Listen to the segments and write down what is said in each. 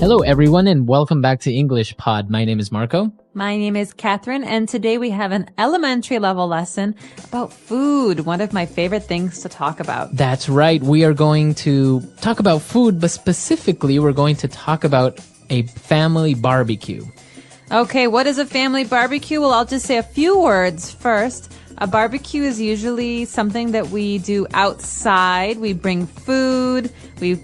Hello, everyone, and welcome back to English Pod. My name is Marco. My name is Catherine, and today we have an elementary level lesson about food, one of my favorite things to talk about. That's right. We are going to talk about food, but specifically, we're going to talk about a family barbecue. Okay, what is a family barbecue? Well, I'll just say a few words first. A barbecue is usually something that we do outside. We bring food, we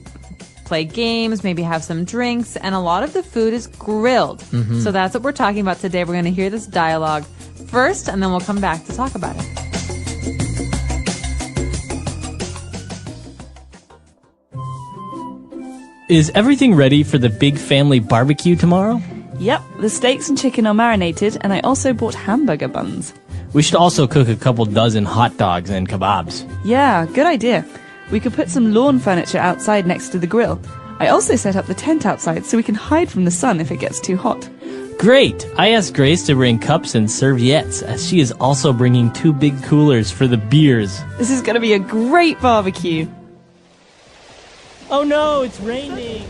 play games, maybe have some drinks, and a lot of the food is grilled. So that's what we're talking about today. We're going to hear this dialogue first, and then we'll come back to talk about it. Is everything ready for the big family barbecue tomorrow? Yep, the steaks and chicken are marinated, and I also bought hamburger buns. We should also cook a couple dozen hot dogs and kebabs. Yeah, good idea. We could put some lawn furniture outside next to the grill. I also set up the tent outside so we can hide from the sun if it gets too hot. Great! I asked Grace to bring cups and serviettes, as she is also bringing 2 big coolers for the beers. This is going to be a great barbecue. Oh no, it's raining!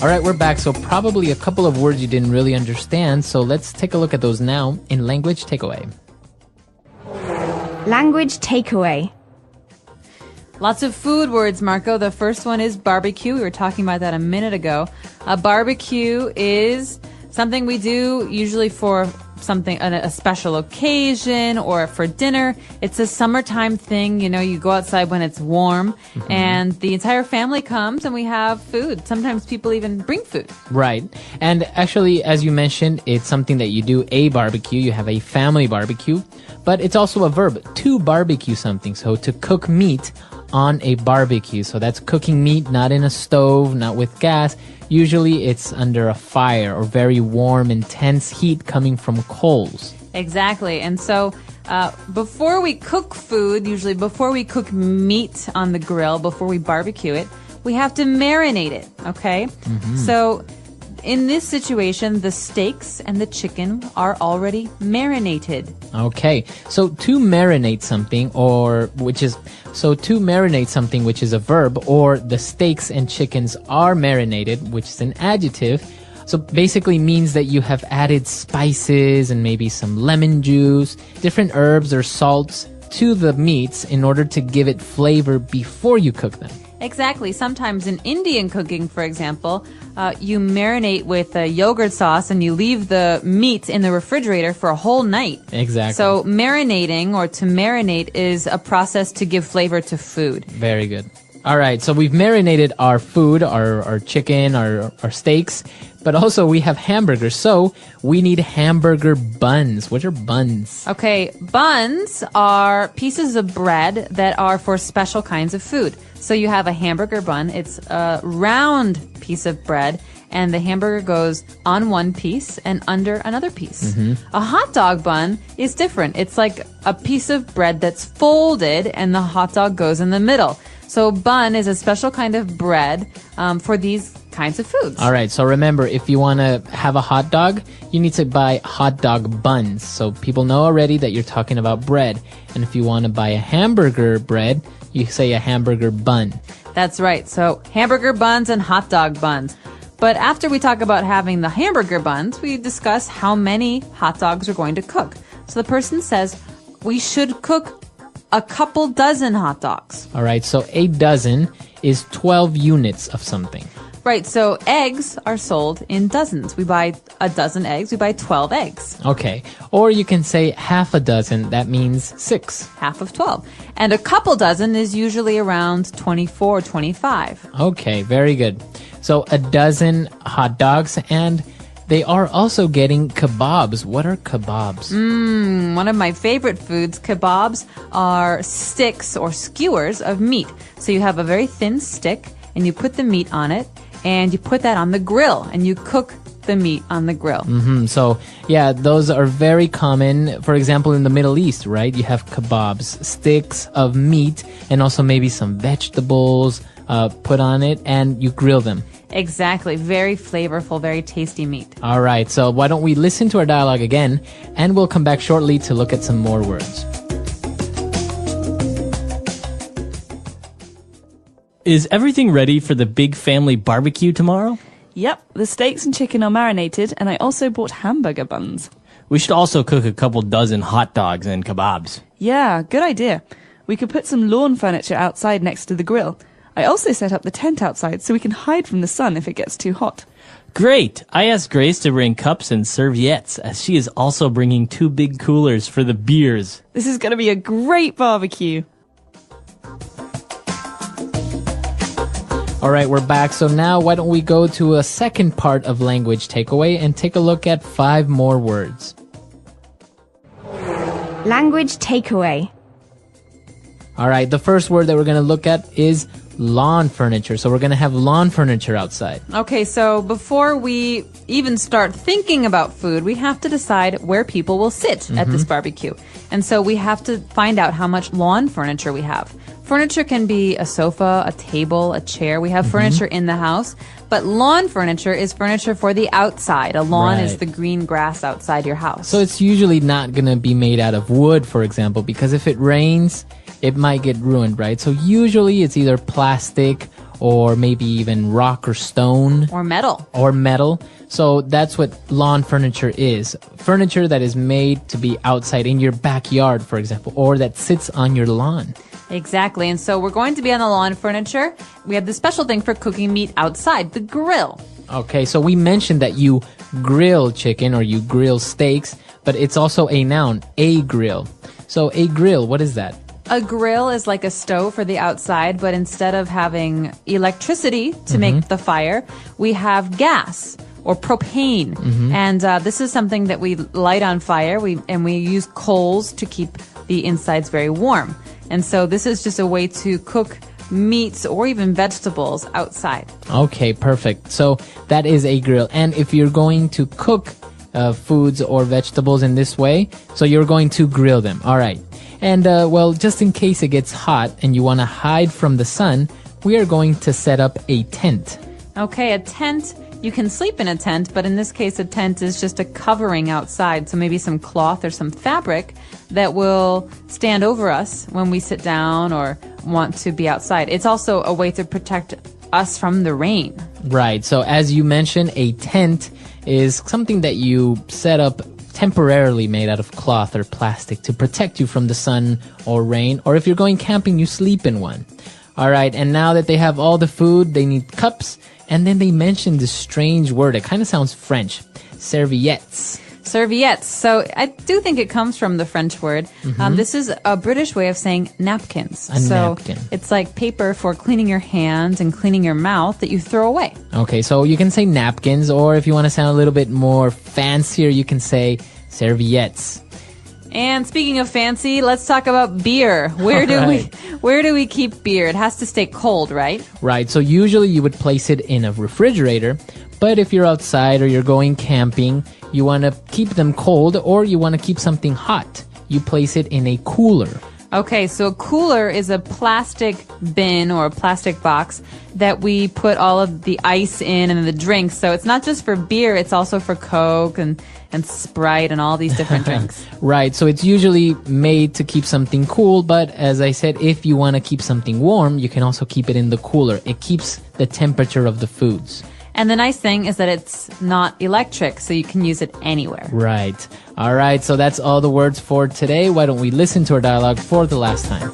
All right, we're back. So probably a couple of words you didn't really understand. So let's take a look at those now in language takeaway. Language takeaway. Lots of food words, Marco. The first one is barbecue. We were talking about that a minute ago. A barbecue is something we do usually for something, a special occasion or for dinner. It's a summertime thing. You know, you go outside when it's warm and the entire family comes and we have food. Sometimes people even bring food. Right. And actually, as you mentioned, it's something that you do a barbecue. You have a family barbecue, but it's also a verb to barbecue something. So to cook meat on a barbecue. So that's cooking meat, not in a stove, not with gas. Usually it's under a fire or very warm, intense heat coming from coals. Exactly. And so before we cook food, usually before we cook meat on the grill, before we barbecue it, we have to marinate it, okay? So in this situation, the steaks and the chicken are already marinated. Okay. So to marinate something which is a verb, or the steaks and chickens are marinated, which is an adjective. So basically means that you have added spices and maybe some lemon juice, different herbs or salts to the meats in order to give it flavor before you cook them. Exactly. Sometimes in Indian cooking, for example, you marinate with a yogurt sauce and you leave the meat in the refrigerator for a whole night. Exactly. So marinating, or to marinate, is a process to give flavor to food. Very good. All right, so we've marinated our food, our chicken, our steaks, but also we have hamburgers, so we need hamburger buns. What are buns? Okay, buns are pieces of bread that are for special kinds of food. So you have a hamburger bun. It's a round piece of bread, and the hamburger goes on one piece and under another piece. A hot dog bun is different. It's like a piece of bread that's folded, and the hot dog goes in the middle. So bun is a special kind of bread for these kinds of foods. All right, so remember, if you want to have a hot dog, you need to buy hot dog buns. So people know already that you're talking about bread. And if you want to buy a hamburger bread, you say a hamburger bun. That's right. So hamburger buns and hot dog buns. But after we talk about having the hamburger buns, we discuss how many hot dogs we're going to cook. So the person says we should cook a couple dozen hot dogs. All right, so a dozen is 12 units of something. Right, so eggs are sold in dozens. We buy a dozen eggs, we buy 12 eggs. Okay, or you can say half a dozen, that means 6. Half of 12. And a couple dozen is usually around 24, 25. Okay, very good. So a dozen hot dogs, and they are also getting kebabs. What are kebabs? One of my favorite foods. Kebabs are sticks or skewers of meat. So you have a very thin stick, and you put the meat on it, and you put that on the grill, and you cook the meat on the grill. So, yeah, those are very common. For example, in the Middle East, right? You have kebabs, sticks of meat, and also maybe some vegetables put on it, and you grill them. Exactly. Very flavorful, very tasty meat. All right, so why don't we listen to our dialogue again, and we'll come back shortly to look at some more words. Is everything ready for the big family barbecue tomorrow? Yep, the steaks and chicken are marinated, and I also bought hamburger buns. We should also cook a couple dozen hot dogs and kebabs. Yeah, good idea. We could put some lawn furniture outside next to the grill. I also set up the tent outside so we can hide from the sun if it gets too hot. Great! I asked Grace to bring cups and serviettes, as she is also bringing 2 big coolers for the beers. This is going to be a great barbecue. All right, we're back. So now why don't we go to a second part of language takeaway and take a look at 5 more words. Language takeaway. All right, the first word that we're going to look at is lawn furniture. So we're going to have lawn furniture outside. Okay, so before we even start thinking about food, we have to decide where people will sit at this barbecue. And so we have to find out how much lawn furniture we have. Furniture can be a sofa, a table, a chair. We have furniture in the house, but lawn furniture is furniture for the outside. A lawn is Right. the green grass outside your house. So it's usually not going to be made out of wood, for example, because if it rains, it might get ruined, right? So usually it's either plastic or maybe even rock or stone. Or metal. Or metal. So that's what lawn furniture is. Furniture that is made to be outside in your backyard, for example, or that sits on your lawn. Exactly. And so we're going to be on the lawn furniture. We have the special thing for cooking meat outside, the grill. Okay, so we mentioned that you grill chicken or you grill steaks, but it's also a noun, a grill. So a grill, what is that? A grill is like a stove for the outside, but instead of having electricity to make the fire, we have gas or propane. And this is something that we light on fire, and we use coals to keep the insides very warm. And so this is just a way to cook meats or even vegetables outside. Okay, perfect. So that is a grill. And if you're going to cook foods or vegetables in this way, so you're going to grill them. All right. And, well, just in case it gets hot and you want to hide from the sun, we are going to set up a tent. Okay, a tent. You can sleep in a tent, but in this case, a tent is just a covering outside. So maybe some cloth or some fabric that will stand over us when we sit down or want to be outside. It's also a way to protect us from the rain. Right. So as you mentioned, a tent is something that you set up temporarily made out of cloth or plastic to protect you from the sun or rain. Or if you're going camping, you sleep in one. All right. And now that they have all the food, they need cups. And then they mentioned this strange word. It kind of sounds French. Serviettes. Serviettes. So I do think it comes from the French word. This is a British way of saying napkins. A napkin. It's like paper for cleaning your hands and cleaning your mouth that you throw away. Okay, so you can say napkins, or if you want to sound a little bit more fancier, you can say serviettes. And speaking of fancy, let's talk about beer. Where do we keep beer? It has to stay cold, right? Right, so usually you would place it in a refrigerator, but if you're outside or you're going camping, you want to keep them cold or you want to keep something hot. You place it in a cooler. Okay, so a cooler is a plastic bin or a plastic box that we put all of the ice in and the drinks. So it's not just for beer, it's also for Coke and Sprite and all these different drinks. Right, so it's usually made to keep something cool, but as I said, if you want to keep something warm, you can also keep it in the cooler. It keeps the temperature of the foods. And the nice thing is that it's not electric, so you can use it anywhere. Right. All right, so that's all the words for today. Why don't we listen to our dialogue for the last time?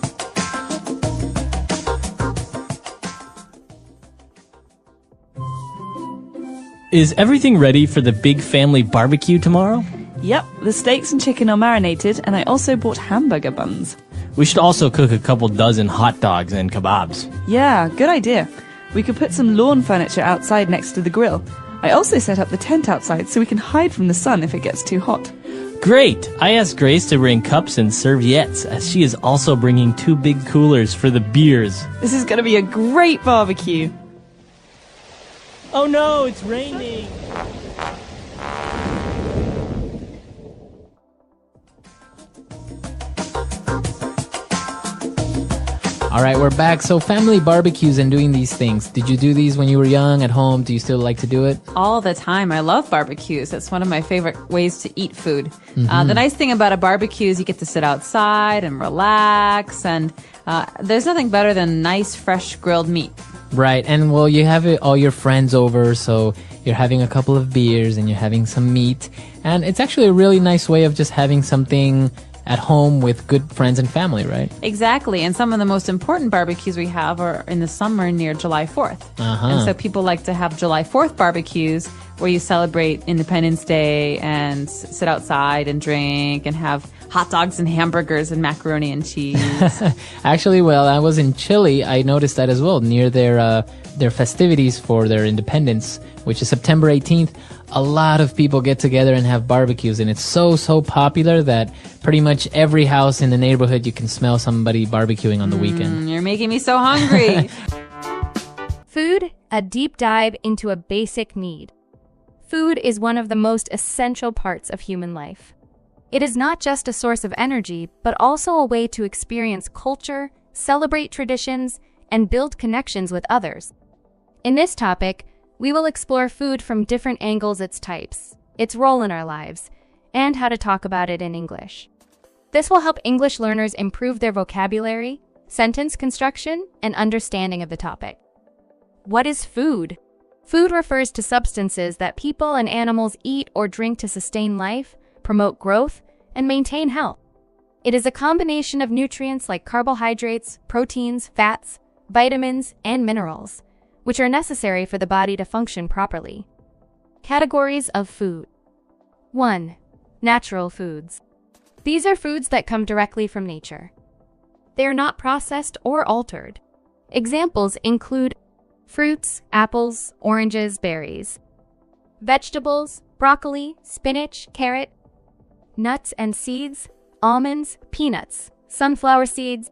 Is everything ready for the big family barbecue tomorrow? Yep, the steaks and chicken are marinated, and I also bought hamburger buns. We should also cook a couple dozen hot dogs and kebabs. Yeah, good idea. We could put some lawn furniture outside next to the grill. I also set up the tent outside so we can hide from the sun if it gets too hot. Great! I asked Grace to bring cups and serviettes, as she is also bringing 2 big coolers for the beers. This is going to be a great barbecue. Oh no, it's raining! All right, we're back. So family barbecues and doing these things. Did you do these when you were young at home? Do you still like to do it? All the time. I love barbecues. That's one of my favorite ways to eat food. The nice thing about a barbecue is you get to sit outside and relax, and There's nothing better than nice, fresh grilled meat. Right, and well, you have all your friends over, so you're having a couple of beers and you're having some meat, and it's actually a really nice way of just having something at home with good friends and family, right? Exactly, and some of the most important barbecues we have are in the summer near July 4th. And so people like to have July 4th barbecues where you celebrate Independence Day and sit outside and drink and have hot dogs and hamburgers and macaroni and cheese. Actually, while I was in Chile, I noticed that as well. Near their festivities for their independence, which is September 18th, a lot of people get together and have barbecues, and it's so popular that pretty much every house in the neighborhood you can smell somebody barbecuing on the weekend. You're making me so hungry. Food, a deep dive into a basic need. Food is one of the most essential parts of human life. It is not just a source of energy, but also a way to experience culture, celebrate traditions, and build connections with others. In this topic, we will explore food from different angles, its types, its role in our lives, and how to talk about it in English. This will help English learners improve their vocabulary, sentence construction, and understanding of the topic. What is food? Food refers to substances that people and animals eat or drink to sustain life, promote growth, and maintain health. It is a combination of nutrients like carbohydrates, proteins, fats, vitamins, and minerals, which are necessary for the body to function properly. Categories of food. 1. Natural foods. These are foods that come directly from nature. They are not processed or altered. Examples include fruits, apples, oranges, berries. Vegetables, broccoli, spinach, carrot, nuts and seeds, almonds, peanuts, sunflower seeds,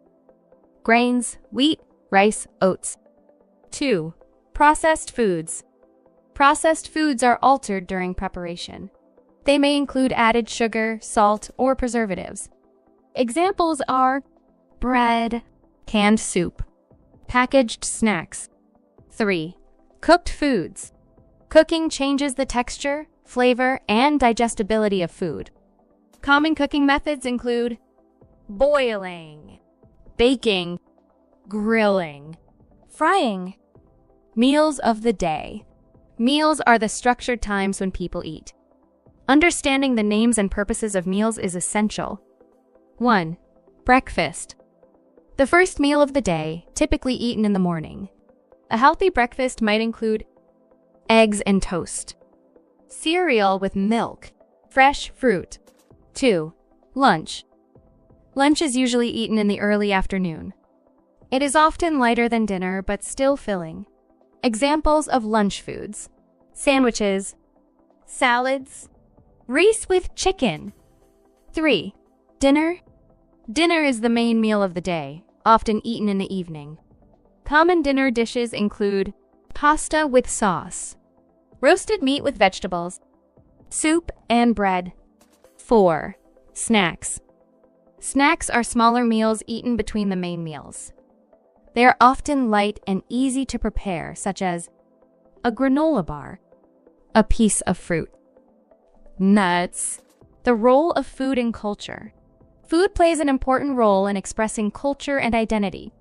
grains, wheat, rice, oats. 2. Processed foods. Processed foods are altered during preparation. They may include added sugar, salt, or preservatives. Examples are bread, canned soup, packaged snacks. 3. Cooked foods. Cooking changes the texture, flavor, and digestibility of food. Common cooking methods include boiling, baking, grilling, frying. Meals of the day. Meals are the structured times when people eat. Understanding the names and purposes of meals is essential. 1. Breakfast. The first meal of the day, typically eaten in the morning. A healthy breakfast might include eggs and toast, cereal with milk, fresh fruit. 2. Lunch. Lunch is usually eaten in the early afternoon. It is often lighter than dinner, but still filling. Examples of lunch foods: sandwiches, salads, rice with chicken. 3. Dinner. Dinner is the main meal of the day, often eaten in the evening. Common dinner dishes include pasta with sauce, roasted meat with vegetables, soup and bread. 4. Snacks. Snacks are smaller meals eaten between the main meals. They are often light and easy to prepare, such as a granola bar, a piece of fruit. Nuts. The role of food in culture. Food plays an important role in expressing culture and identity.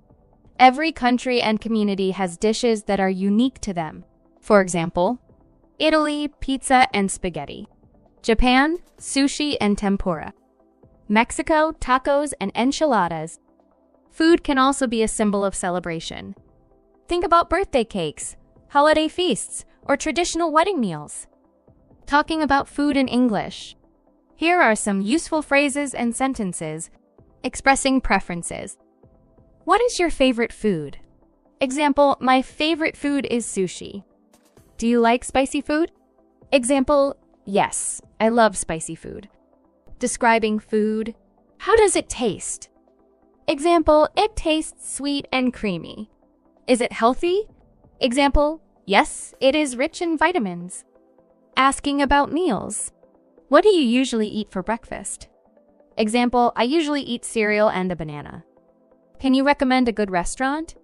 Every country and community has dishes that are unique to them. For example, Italy, pizza and spaghetti. Japan, sushi and tempura. Mexico, tacos and enchiladas. Food can also be a symbol of celebration. Think about birthday cakes, holiday feasts, or traditional wedding meals. Talking about food in English. Here are some useful phrases and sentences expressing preferences. What is your favorite food? Example, my favorite food is sushi. Do you like spicy food? Example, yes, I love spicy food. Describing food. How does it taste? Example, it tastes sweet and creamy. Is it healthy? Example, yes, it is rich in vitamins. Asking about meals. What do you usually eat for breakfast? Example, I usually eat cereal and a banana. Can you recommend a good restaurant?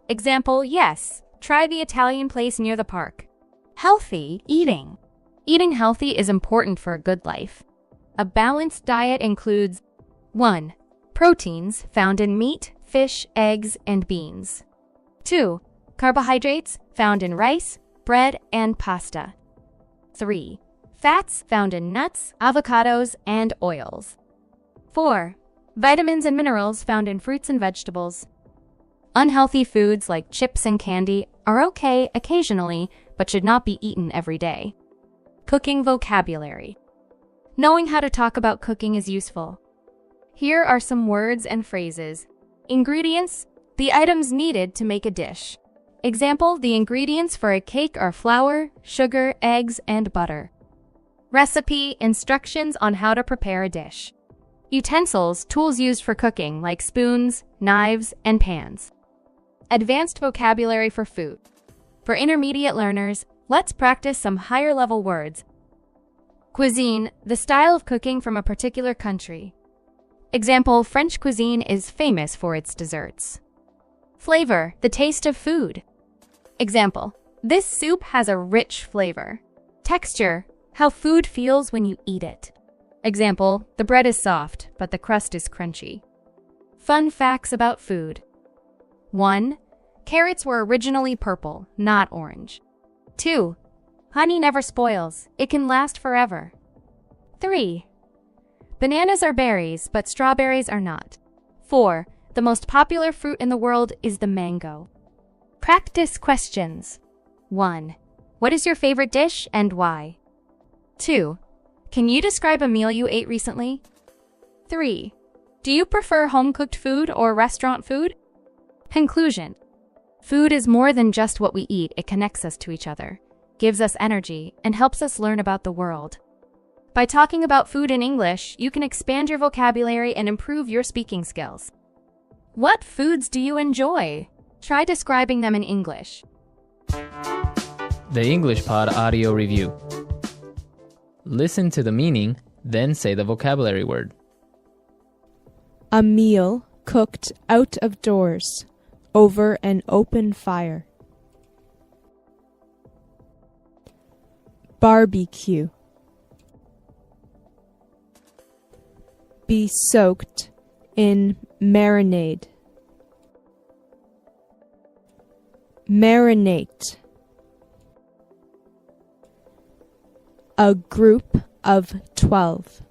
Example, yes, try the Italian place near the park. Healthy eating. Eating healthy is important for a good life. A balanced diet includes 1. Proteins found in meat, fish, eggs, and beans. 2. Carbohydrates found in rice, bread, and pasta. 3. Fats found in nuts, avocados, and oils. 4. Vitamins and minerals found in fruits and vegetables. Unhealthy foods like chips and candy are okay occasionally, but should not be eaten every day. Cooking vocabulary. Knowing how to talk about cooking is useful. Here are some words and phrases. Ingredients: the items needed to make a dish. Example: the ingredients for a cake are flour, sugar, eggs, and butter. Recipe: instructions on how to prepare a dish. Utensils: tools used for cooking like spoons, knives, and pans. Advanced vocabulary for food. For intermediate learners, let's practice some higher-level words. Cuisine: the style of cooking from a particular country. Example: French cuisine is famous for its desserts. Flavor: the taste of food. Example: this soup has a rich flavor. Texture: how food feels when you eat it. Example: the bread is soft, but the crust is crunchy. Fun facts about food. 1. Carrots were originally purple, not orange. 2. Honey never spoils. It can last forever. 3. Bananas are berries, but strawberries are not. 4. The most popular fruit in the world is the mango. Practice questions. 1. What is your favorite dish and why? 2. Can you describe a meal you ate recently? 3. Do you prefer home-cooked food or restaurant food? Conclusion. Food is more than just what we eat. It connects us to each other, gives us energy, and helps us learn about the world. By talking about food in English, you can expand your vocabulary and improve your speaking skills. What foods do you enjoy? Try describing them in English. The English Pod Audio Review. Listen to the meaning, then say the vocabulary word. A meal cooked out of doors, over an open fire. Barbecue. Be soaked in marinade. Marinate. A group of 12.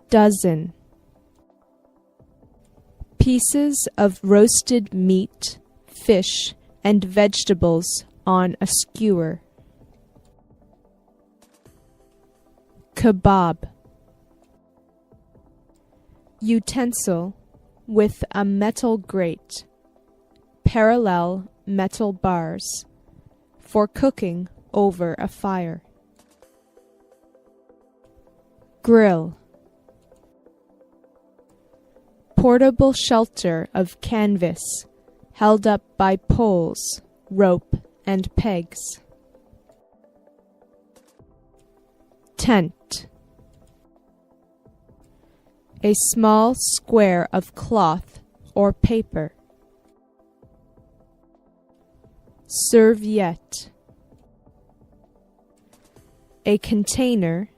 Dozen. Pieces of roasted meat, fish, and vegetables on a skewer. Kebab. Utensil with a metal grate, parallel metal bars, for cooking over a fire. Grill. Portable shelter of canvas, held up by poles, rope, and pegs. Tent. A small square of cloth or paper. Serviette. A container,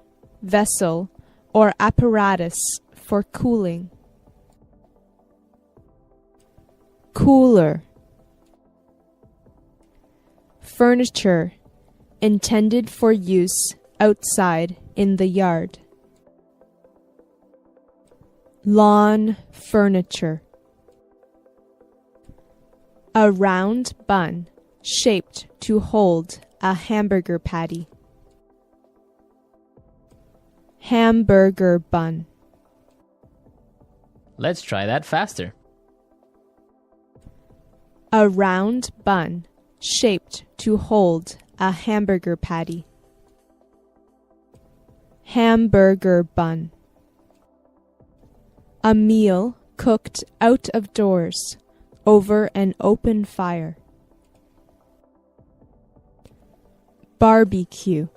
vessel, or apparatus for cooling. Cooler. Furniture intended for use outside in the yard. Lawn furniture. A round bun shaped to hold a hamburger patty. Hamburger bun. Let's try that faster. A round bun shaped to hold a hamburger patty. Hamburger bun. A meal cooked out of doors, over an open fire. Barbecue.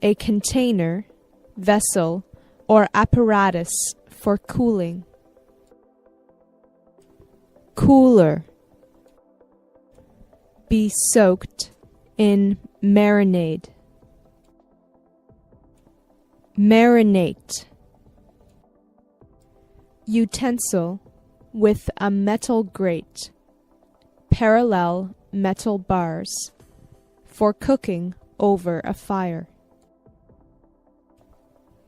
A container, vessel, or apparatus for cooling. Cooler. Be soaked in marinade. Marinate. Utensil with a metal grate, parallel metal bars, for cooking over a fire.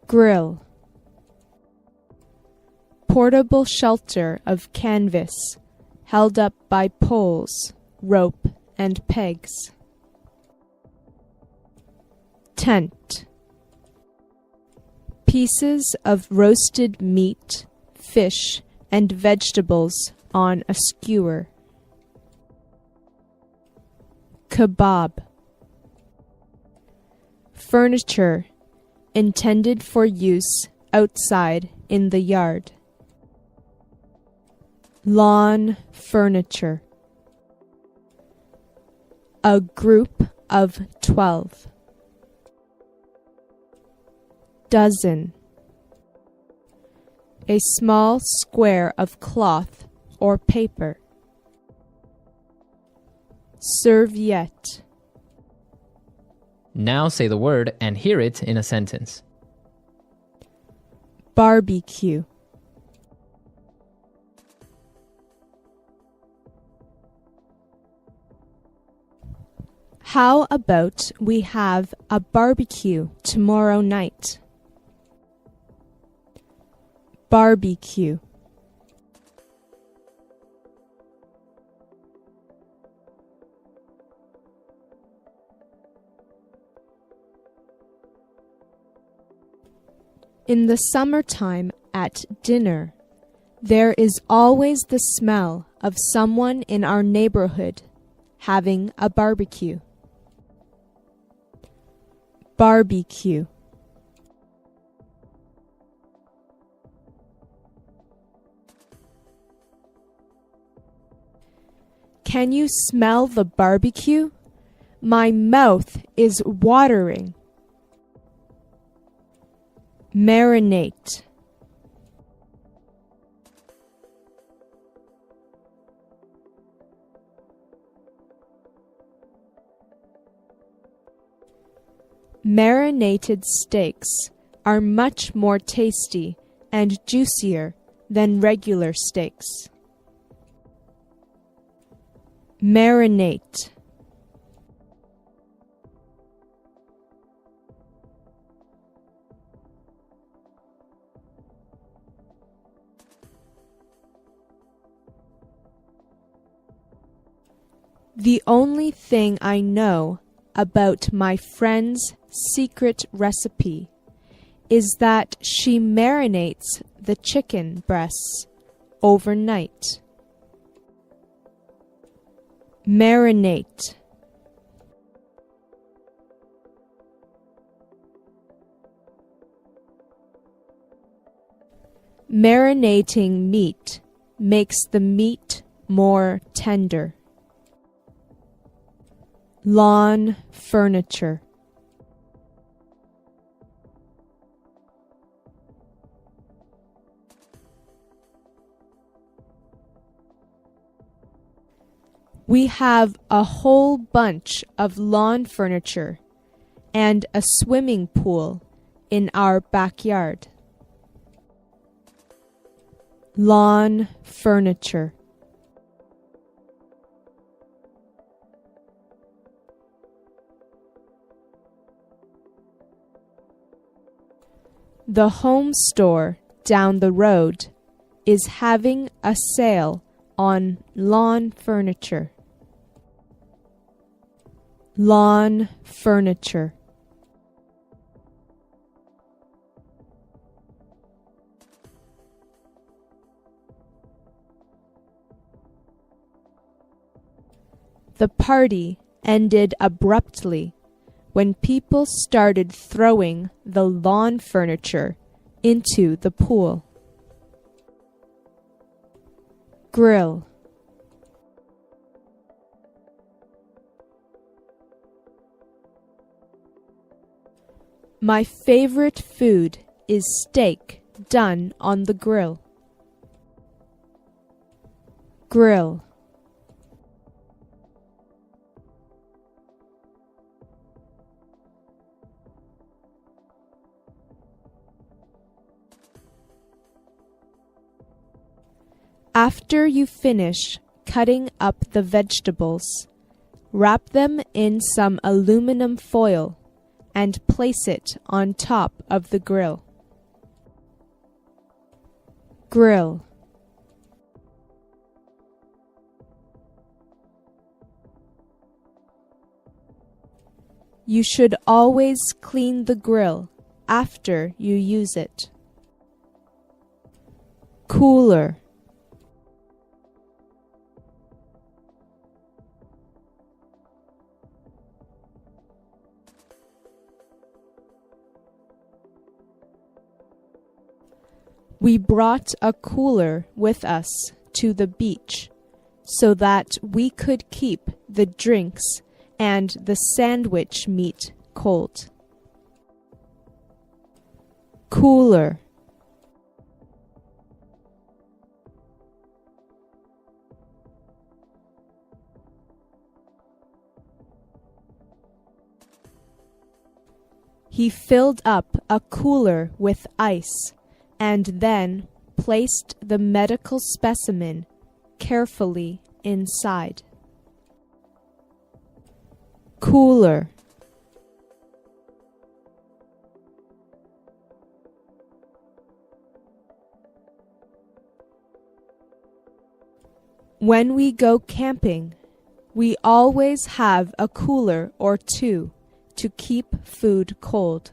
Grill. Portable shelter of canvas held up by poles, rope, and pegs. Tent. Pieces of roasted meat, fish, and vegetables on a skewer. Kebab. Furniture intended for use outside in the yard. Lawn furniture. A group of 12. Dozen. A small square of cloth or paper. Serviette. Now say the word and hear it in a sentence. Barbecue. How about we have a barbecue tomorrow night? Barbecue. In the summertime at dinner, there is always the smell of someone in our neighborhood having a barbecue. Barbecue. Can you smell the barbecue? My mouth is watering. Marinate. Marinated steaks are much more tasty and juicier than regular steaks. Marinate. The only thing I know about my friend's secret recipe is that she marinates the chicken breasts overnight. Marinate. Marinating meat makes the meat more tender. Lawn furniture. We have a whole bunch of lawn furniture and a swimming pool in our backyard. Lawn furniture. The home store down the road is having a sale on lawn furniture. Lawn furniture. The party ended abruptly when people started throwing the lawn furniture into the pool. Grill. My favorite food is steak done on the grill. Grill. After you finish cutting up the vegetables, wrap them in some aluminum foil and place it on top of the grill. Grill. You should always clean the grill after you use it. Cooler. We brought a cooler with us to the beach so that we could keep the drinks and the sandwich meat cold. Cooler. He filled up a cooler with ice and then placed the medical specimen carefully inside. Cooler. When we go camping, we always have a cooler or two to keep food cold.